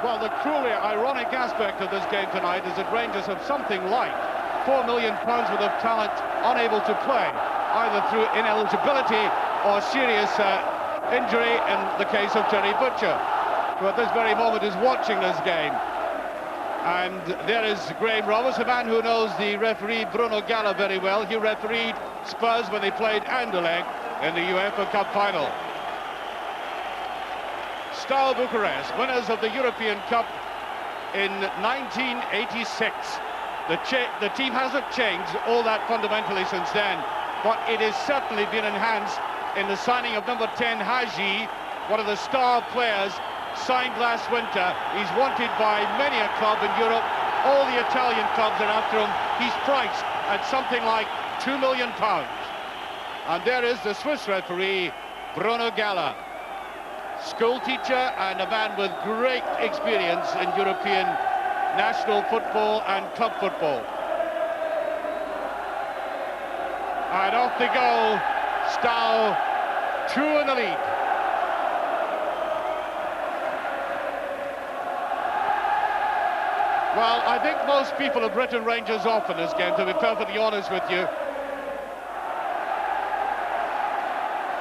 Well, the cruelly ironic aspect of this game tonight is that Rangers have something like £4 million worth of talent unable to play, either through ineligibility or serious injury in the case of Terry Butcher, who at this very moment is watching this game. And there is Graham Roberts, a man who knows the referee Bruno Galla very well. He refereed Spurs when they played Anderlecht in the UEFA Cup final. Steaua Bucharest, winners of the European Cup in 1986. The team hasn't changed all that fundamentally since then, but it has certainly been enhanced in the signing of number 10, Hagi, one of the star players signed last winter. He's wanted by many a club in Europe. All the Italian clubs are after him. He's priced at something like £2 million. And there is the Swiss referee, Bruno Galla. School teacher and a man with great experience in European national football and club football. And off they go. Steaua, 2 in the lead. Well, I think most people have written Rangers off in this game, to be perfectly honest with you.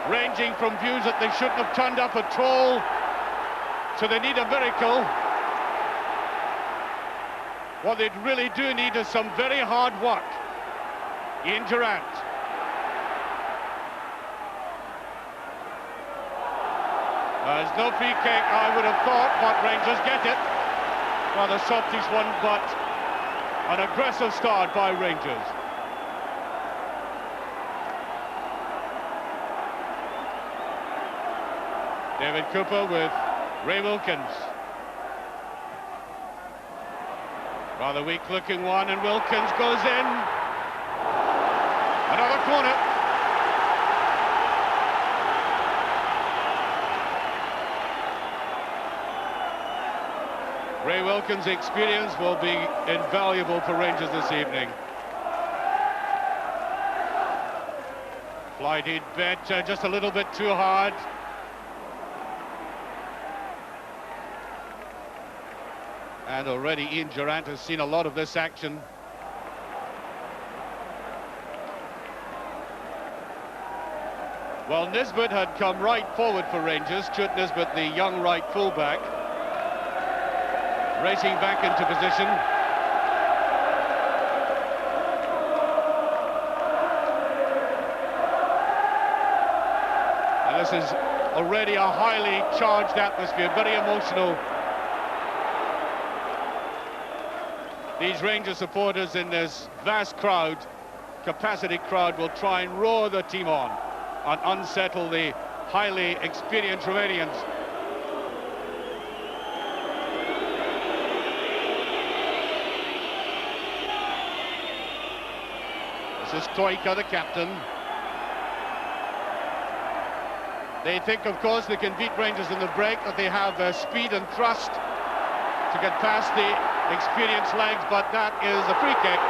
Ranging from views that they shouldn't have turned up at all, so they need a miracle. What they really do need is some very hard work. Ian Durrant. There's no free kick, I would have thought, but Rangers get it. Well, the softish one, but an aggressive start by Rangers. David Cooper with Ray Wilkins. Rather weak-looking one, and Wilkins goes in. Another corner. Ray Wilkins' experience will be invaluable for Rangers this evening. Flighted bet, just a little bit too hard. And already Ian Durrant has seen a lot of this action. Well, Nisbet had come right forward for Rangers. Stuart Nisbet, the young right fullback, racing back into position. And this is already a highly charged atmosphere, very emotional. These Rangers supporters in this vast crowd, capacity crowd, will try and roar the team on and unsettle the highly experienced Romanians. This is Stoica, the captain. They think, of course, they can beat Rangers in the break, that they have speed and thrust to get past the experienced legs, but that is a free kick.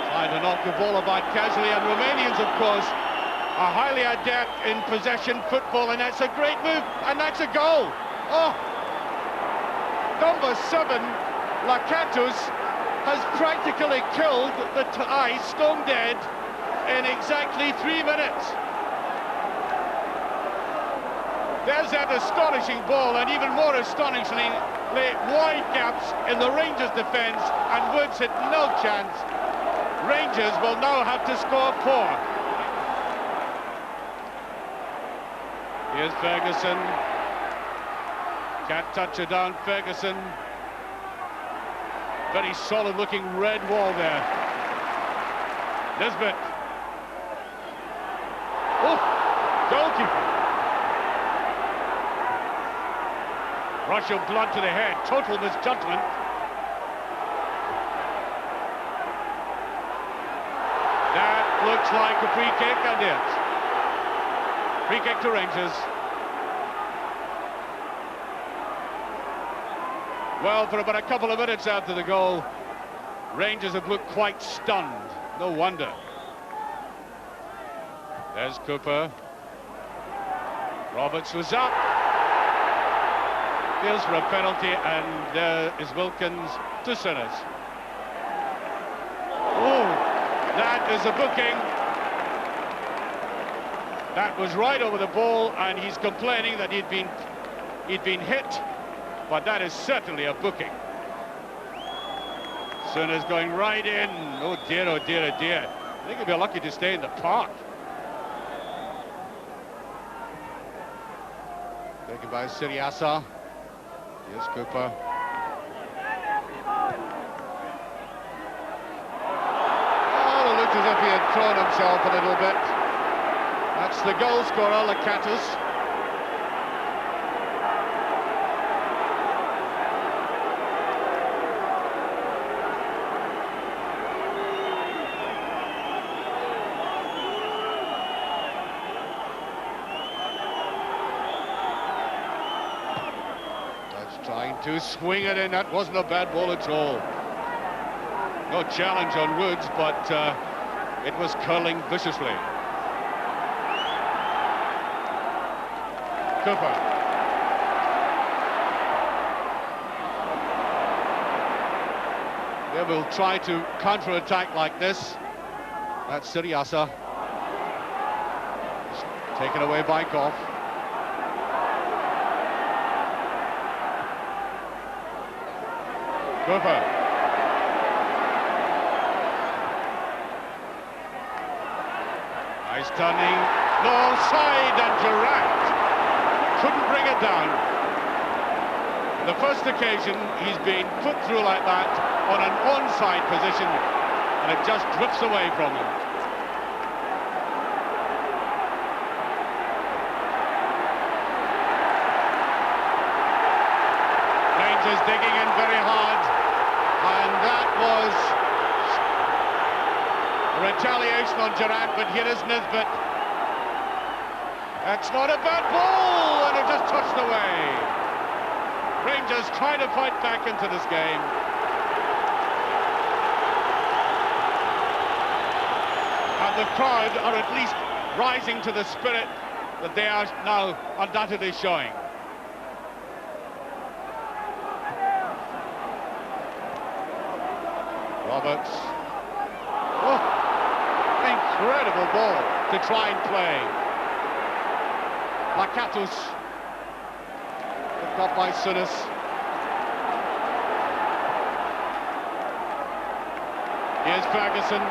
Trying to knock the ball about casually, and Romanians, of course, are highly adept in possession football, and that's a great move, and that's a goal. Oh, number 7, Lakatos, has practically killed the tie, stone dead, in exactly 3 minutes. There's that astonishing ball, and even more astonishingly, wide gaps in the Rangers' defence, and Woods had no chance. Rangers will now have to score 4. Here's Ferguson. Can't touch it down, Ferguson. Very solid-looking red wall there. Nisbet. Oh, goalkeeper. Rush of blood to the head. Total misjudgment. That looks like a free kick, and it. Free kick to Rangers. Well, for about a couple of minutes after the goal, Rangers have looked quite stunned. No wonder. There's Cooper. Roberts was up. Feels for a penalty, and there is Wilkins to Sinners. Oh, that is a booking. That was right over the ball, and he's complaining that he'd been hit, but that is certainly a booking. Sinners going right in. Oh dear, oh dear, oh dear. I think he'll be lucky to stay in the park. Taken by Siriasa. Here's Cooper. Oh, it looked as if he had thrown himself a little bit. That's the goal scorer, Lakatos. Trying to swing it in. That wasn't a bad ball at all. No challenge on Woods, but it was curling viciously. Cooper. They will try to counter-attack like this. That's Siriasa. Taken away by Goff. Cooper. Nice turning. No side, and Durant couldn't bring it down. The first occasion he's been put through like that on an onside position, and it just drifts away from him. Rangers digging in very hard. And that was a retaliation on Durant, but here is Nisbet. That's not a bad ball, and it just touched away. Rangers trying to fight back into this game. And the crowd are at least rising to the spirit that they are now undoubtedly showing. Roberts. Oh, incredible ball to try and play. Lakatos. Picked up by Sinners. Here's Ferguson.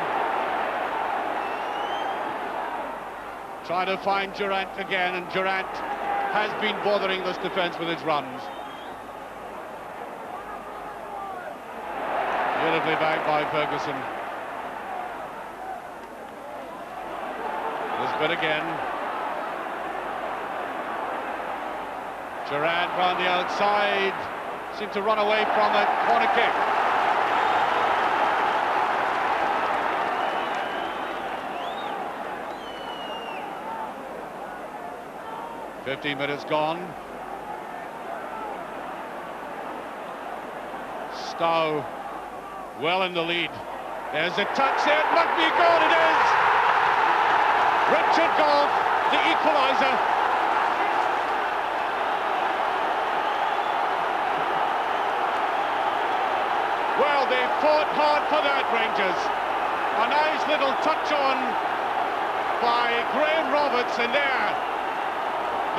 Trying to find Durant again, and Durant has been bothering this defence with his runs. Beautifully back by Ferguson. Nisbet again. Durant round the outside. Seemed to run away from it. Corner kick. "15 minutes gone. Steaua well in the lead. There's a touch there. It must be a goal. It is. Richard Goff, the equaliser. Well, they fought hard for that, Rangers. A nice little touch on by Graham Roberts, and there,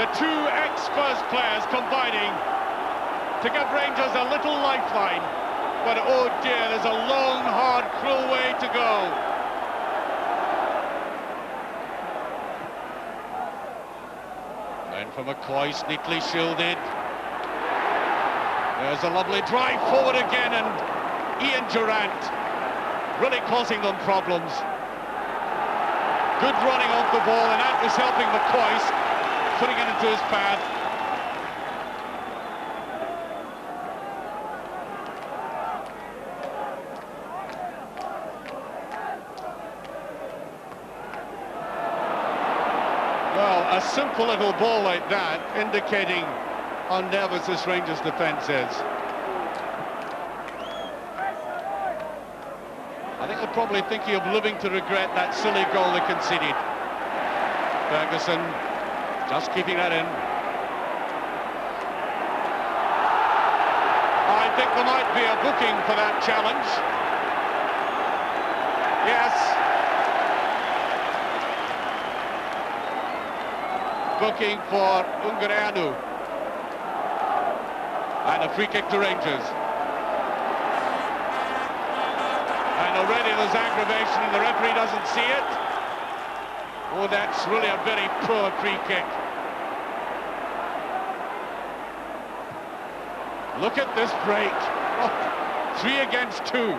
the two ex-Spurs players combining to give Rangers a little lifeline. But oh dear, there's a long, hard, cruel way to go. Then from McCoy, neatly shielded. There's a lovely drive forward again, and Ian Durant really causing them problems. Good running off the ball, and that was helping McCoy, putting it into his path. Well, a simple little ball like that, indicating how nervous this Rangers defence is. I think they're probably thinking of living to regret that silly goal they conceded. Ferguson just keeping that in. I think there might be a booking for that challenge. Yes. Booking for Ungareanu. And a free kick to Rangers. And already there's aggravation and the referee doesn't see it. Oh, that's really a very poor free kick. Look at this break. Oh, 3 against 2.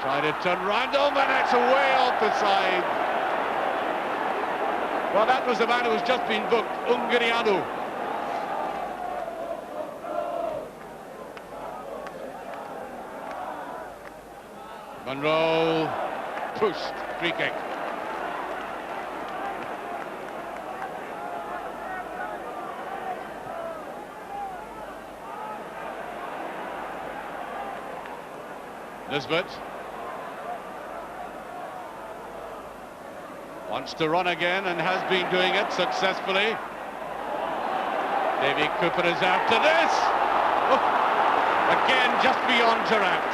Trying to turn random, and it's away off the side. Well, that was the man who was just been booked, Ungareanu. Monroe pushed, free kick. Nisbet wants to run again and has been doing it successfully. Davy Cooper is after this. Oh, again, just beyond Durant.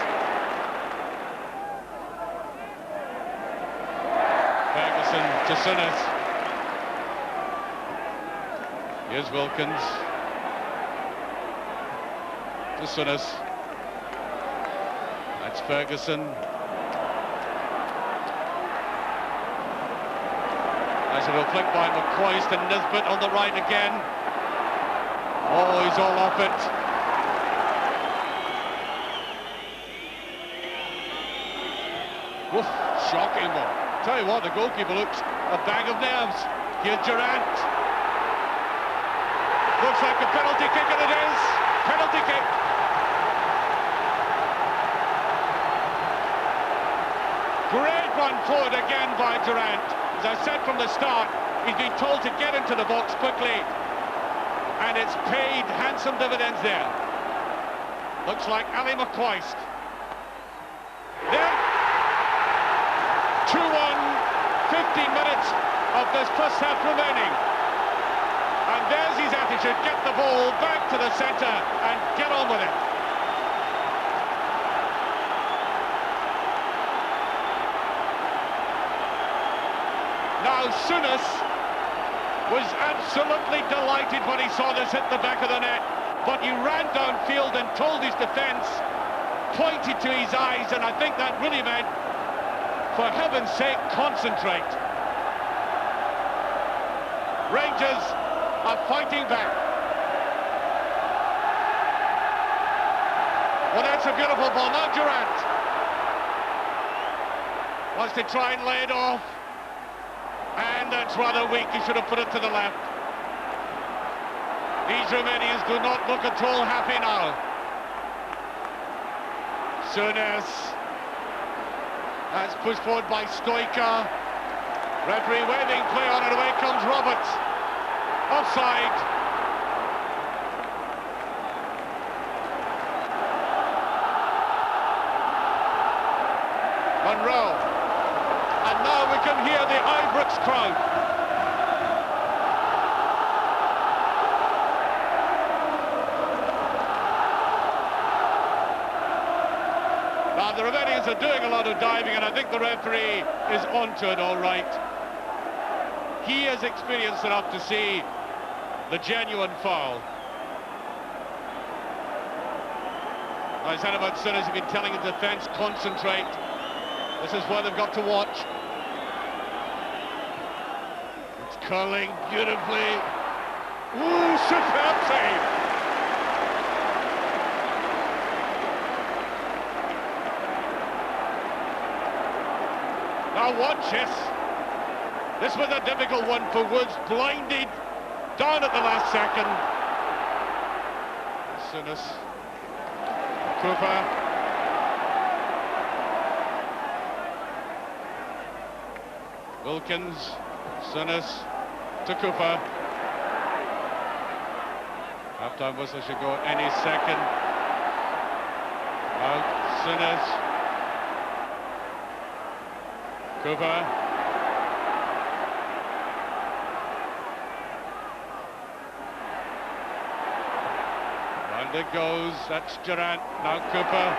Ferguson to Souness. Here's Wilkins to Souness. That's Ferguson. Nice little flick by McCoist, and Nisbet on the right again. Oh, he's all off it. Woof, shocking one. Tell you what, the goalkeeper looks a bag of nerves. Here's Durant. Looks like a penalty kick, and it is. Penalty kick. Great run forward again by Durant. As I said from the start, he's been told to get into the box quickly, and it's paid handsome dividends there. Looks like Ali McCoist. There. 2-1, 15 minutes of this first half remaining. And there's his attitude, get the ball back to the centre and get on with it. Now Souness was absolutely delighted when he saw this hit the back of the net, but he ran downfield and told his defence, pointed to his eyes, and I think that really meant, for heaven's sake, concentrate. Rangers are fighting back. Well, that's a beautiful ball. Now Durant wants to try and lay it off. And that's rather weak. He should have put it to the left. These Romanians do not look at all happy now. Souness. That's pushed forward by Stoica. Referee waving play on it. Away comes Roberts. Offside. Monroe. And now we can hear the Ibrox crowd. Now the Romanians are doing a lot of diving, and I think the referee is onto it all right. He is experienced enough to see the genuine foul. I said about Souness, he's been telling the defence, concentrate. This is where they've got to watch. It's curling beautifully. Ooh, superb save! Now watch this. This was a difficult one for Woods, blinded down at the last second. Souness. Cooper. Wilkins, Souness to Cooper. Half-time whistle should go any second. Out, Sinners. Cooper. And it goes, that's Durant, now Cooper.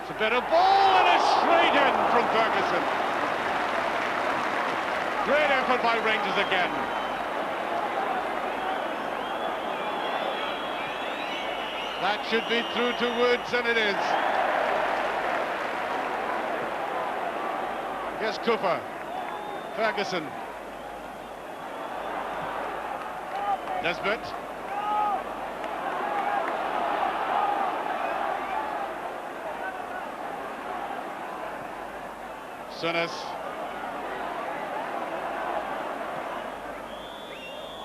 It's a bit of ball and a straight in from Ferguson. Great effort by Rangers again. That should be through to Woods, and it is. Here's Cooper. Ferguson. Nesbitt. Sinners.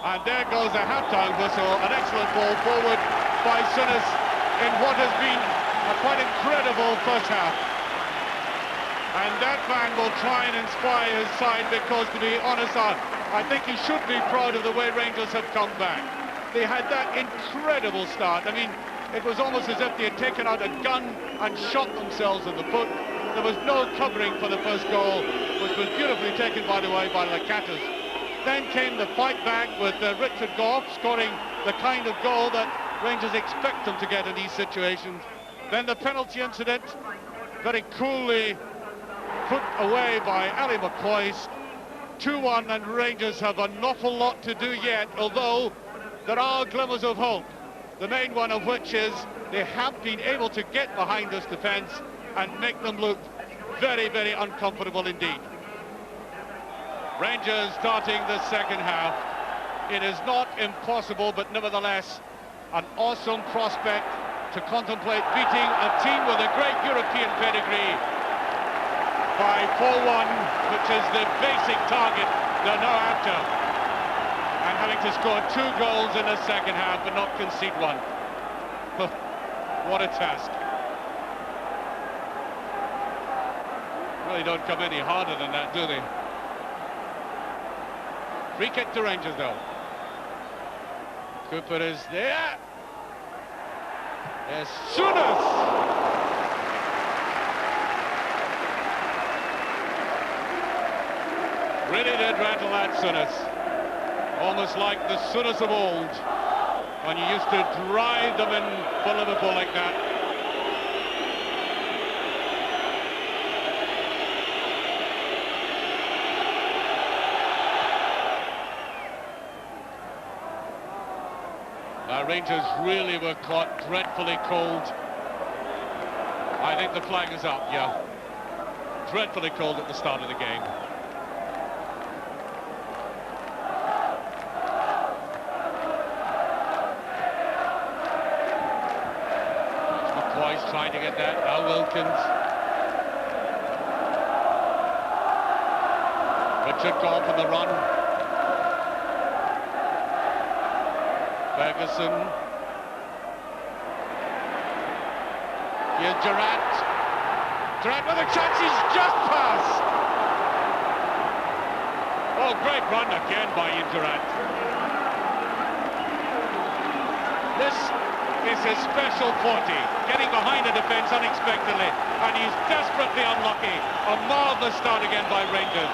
And there goes a half-time whistle. An excellent ball forward by Sinners in what has been a quite incredible first half. And that man will try and inspire his side because, to be honest, I think he should be proud of the way Rangers have come back. They had that incredible start. I mean, it was almost as if they had taken out a gun and shot themselves in the foot. There was no covering for the first goal, which was beautifully taken, by the way, by Lakatos. Then came the fight back with Richard Gough scoring the kind of goal that Rangers expect them to get in these situations. Then the penalty incident, very coolly put away by Ali McCoist. 2-1, and Rangers have an awful lot to do yet, although there are glimmers of hope. The main one of which is they have been able to get behind this defence and make them look very, very uncomfortable indeed. Rangers starting the second half. It is not impossible, but nevertheless an awesome prospect to contemplate beating a team with a great European pedigree by 4-1, which is the basic target they're now after, and having to score 2 goals in the second half but not concede one. What a task. Really don't come any harder than that, do they? Free kick to Rangers, though. Cooper is there. As soon as really did rattle that Souness. Almost like the Souness of old, when you used to drive them in for Liverpool like that. Rangers really were caught dreadfully cold. I think the flag is up, yeah. Dreadfully cold at the start of the game. McCoy's trying to get that, now Wilkins. Richard Gough on the run. Ferguson. Here's Durant. Durant with a chance, he's just passed. Oh, great run again by Durant. This is his special 40, getting behind the defence unexpectedly, and he's desperately unlucky. A marvellous start again by Rangers.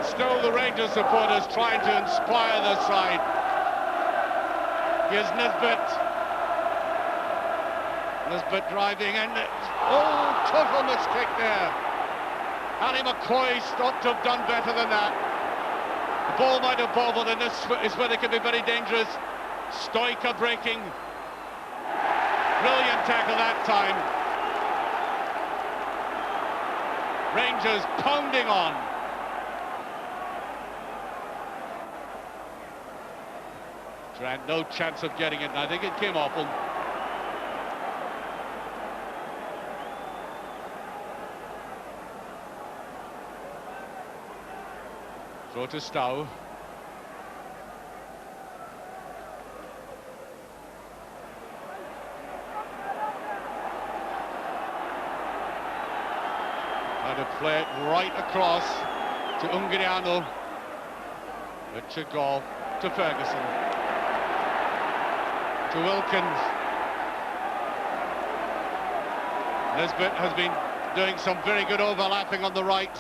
Still the Rangers supporters trying to inspire their side. Here's Nesbitt. Nesbitt driving, and total mistake there. Ali McCoy ought to have done better than that. The ball might have bobbled, and this is where they can be very dangerous. Stoica breaking. Brilliant tackle that time. Rangers pounding on. Durant, no chance of getting it, and I think it came off him. Throw to Steaua. Trying to play it right across to Ungariano. Richard Goff to Ferguson. To Wilkins. Nisbet has been doing some very good overlapping on the right.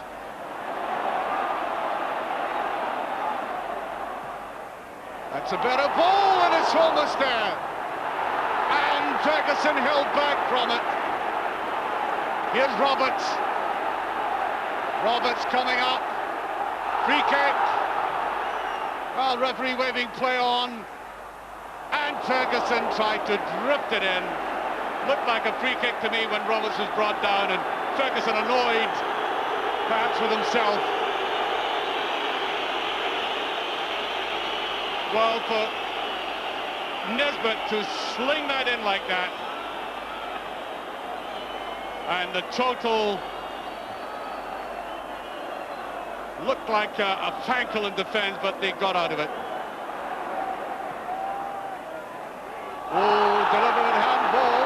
That's a better ball, and it's almost there. And Ferguson held back from it. Here's Roberts. Roberts coming up. Free kick. Well, referee waving play on. And Ferguson tried to drift it in. Looked like a free kick to me when Roberts was brought down, and Ferguson annoyed, perhaps with himself. Well, for Nisbet to sling that in like that, and the total looked like a Fankel in defence, but they got out of it. Oh, deliberate handball.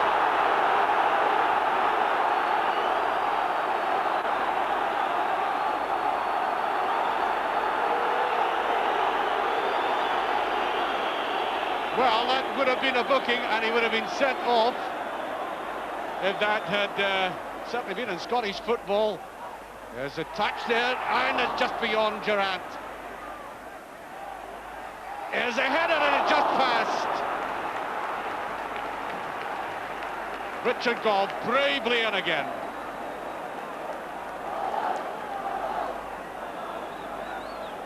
Well, that would have been a booking, and he would have been sent off if that had certainly been in Scottish football. There's a touch there, and it's just beyond Durant. There's a header, and it just passed. Richard Goff bravely in again.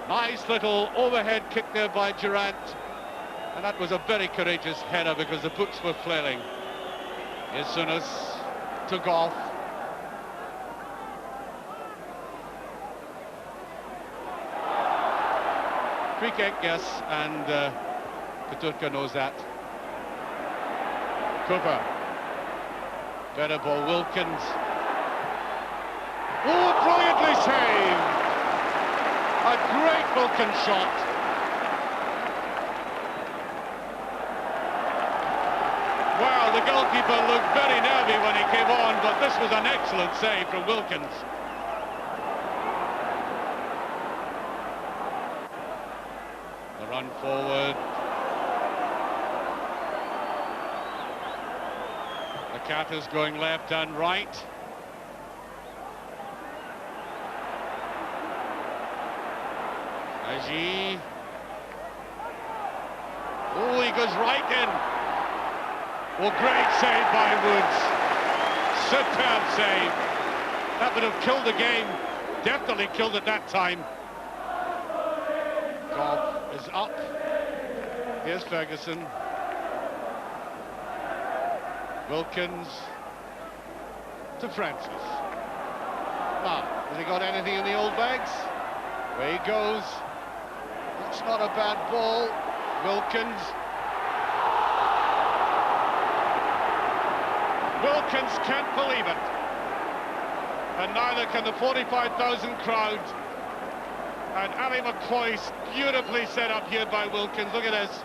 Nice little overhead kick there by Durant. And that was a very courageous header because the boots were flailing. Here's Souness to Goff. Free kick, yes, and Katurka knows that. Cooper. Better ball, Wilkins. Oh, brilliantly saved! A great Wilkins shot. Well, the goalkeeper looked very nervy when he came on, but this was an excellent save from Wilkins. The run forward. The Catters going left and right. Aji. Oh, he goes right in. Well, great save by Woods. Superb save. That would have killed the game. Definitely killed it that time. Goff is up. Here's Ferguson. Wilkins to Francis. Now, has he got anything in the old bags? Away he goes. That's not a bad ball. Wilkins. Wilkins can't believe it. And neither can the 45,000 crowd. And Ali McCoy's beautifully set up here by Wilkins. Look at this.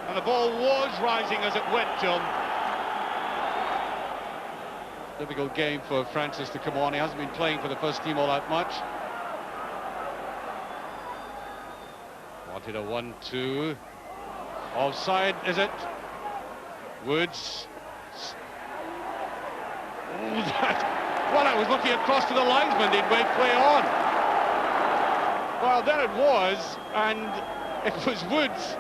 And the ball was rising as it went to him. Difficult game for Francis to come on. He hasn't been playing for the first team all that much. Wanted a 1-2. Offside, is it? Woods. Well, I was looking across to the linesman. They'd wait play on. Well, there it was, and it was Woods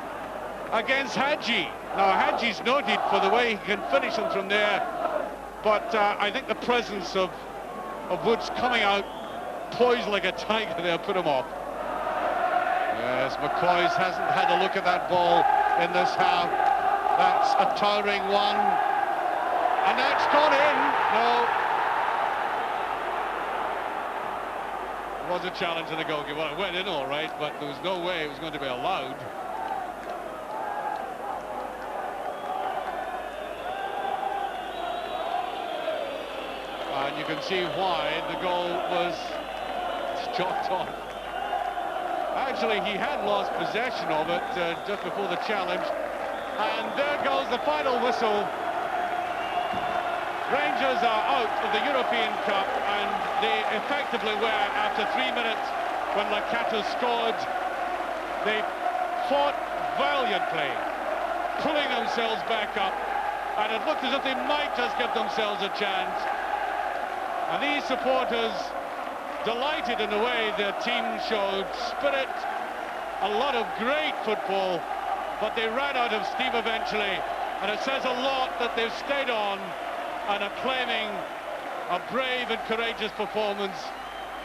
against Hadji. Now, Hadji's noted for the way he can finish him from there, but I think the presence of Woods coming out poised like a tiger there put him off. Yes, McCoy's hasn't had a look at that ball in this half. That's a towering one. And that's gone in. No. It was a challenge to the goalkeeper. Well, it went in all right, but there was no way it was going to be allowed. And you can see why the goal was chopped off. Actually, he had lost possession of it just before the challenge. And there goes the final whistle. Rangers are out of the European Cup, and they effectively were after 3 minutes when Lakatos scored. They fought valiantly, pulling themselves back up, and it looked as if they might just give themselves a chance. And these supporters, delighted in the way their team showed spirit, a lot of great football, but they ran out of steam eventually, and it says a lot that they've stayed on and are claiming a brave and courageous performance,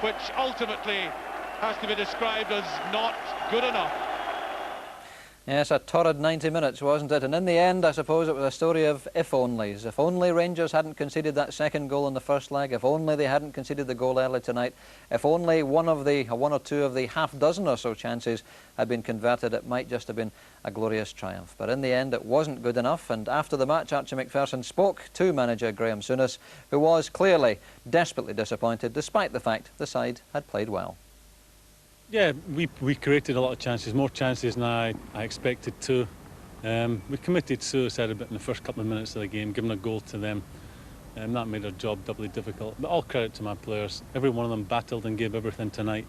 which ultimately has to be described as not good enough. Yes, a torrid 90 minutes, wasn't it? And in the end, I suppose it was a story of if-onlys. If only Rangers hadn't conceded that second goal in the first leg, if only they hadn't conceded the goal early tonight, if only one or two of the half-dozen or so chances had been converted, it might just have been a glorious triumph. But in the end, it wasn't good enough, and after the match, Archie Macpherson spoke to manager Graham Souness, who was clearly desperately disappointed, despite the fact the side had played well. Yeah, we created a lot of chances, more chances than I expected to. We committed suicide a bit in the first couple of minutes of the game, giving a goal to them. That made our job doubly difficult. But all credit to my players. Every one of them battled and gave everything tonight.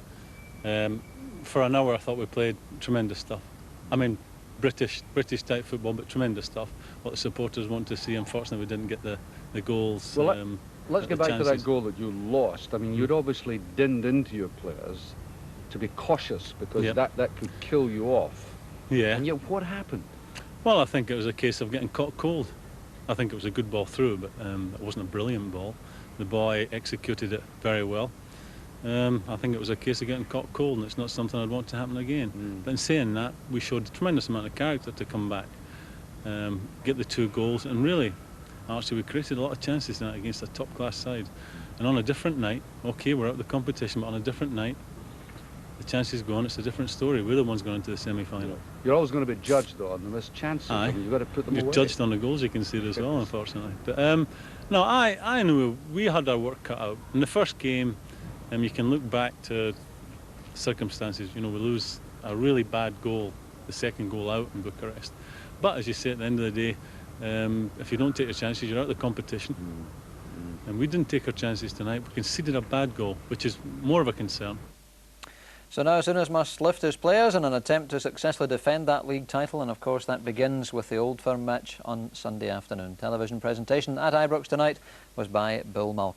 For an hour, I thought we played tremendous stuff. I mean, British type football, but tremendous stuff. What the supporters want to see. Unfortunately, we didn't get the goals. Well, let's get back to that goal that you lost. I mean, you'd obviously dinned into your players to be cautious, because that could kill you off. Yeah. And yet, what happened? Well, I think it was a case of getting caught cold. I think it was a good ball through, but it wasn't a brilliant ball. The boy executed it very well. I think it was a case of getting caught cold, and it's not something I'd want to happen again. But in saying that, we showed a tremendous amount of character to come back, get the 2 goals, and really, actually, we created a lot of chances tonight against a top-class side. And on a different night, okay, we're out of the competition, but on a different night, the chances go on, it's a different story. We're the ones going into the semi-final. You're always going to be judged, though, on the missed chances. Aye. I mean, you've got to put them away. You're judged on the goals you concede as well, unfortunately. But no, I knew we had our work cut out. In the first game, you can look back to circumstances. You know, we lose a really bad goal, the second goal out in Bucharest. But as you say, at the end of the day, if you don't take your chances, you're out of the competition. And we didn't take our chances tonight. We conceded a bad goal, which is more of a concern. So now Souness must lift his players in an attempt to successfully defend that league title, and of course that begins with the Old Firm match on Sunday afternoon. Television presentation at Ibrox tonight was by Bill Malcolm.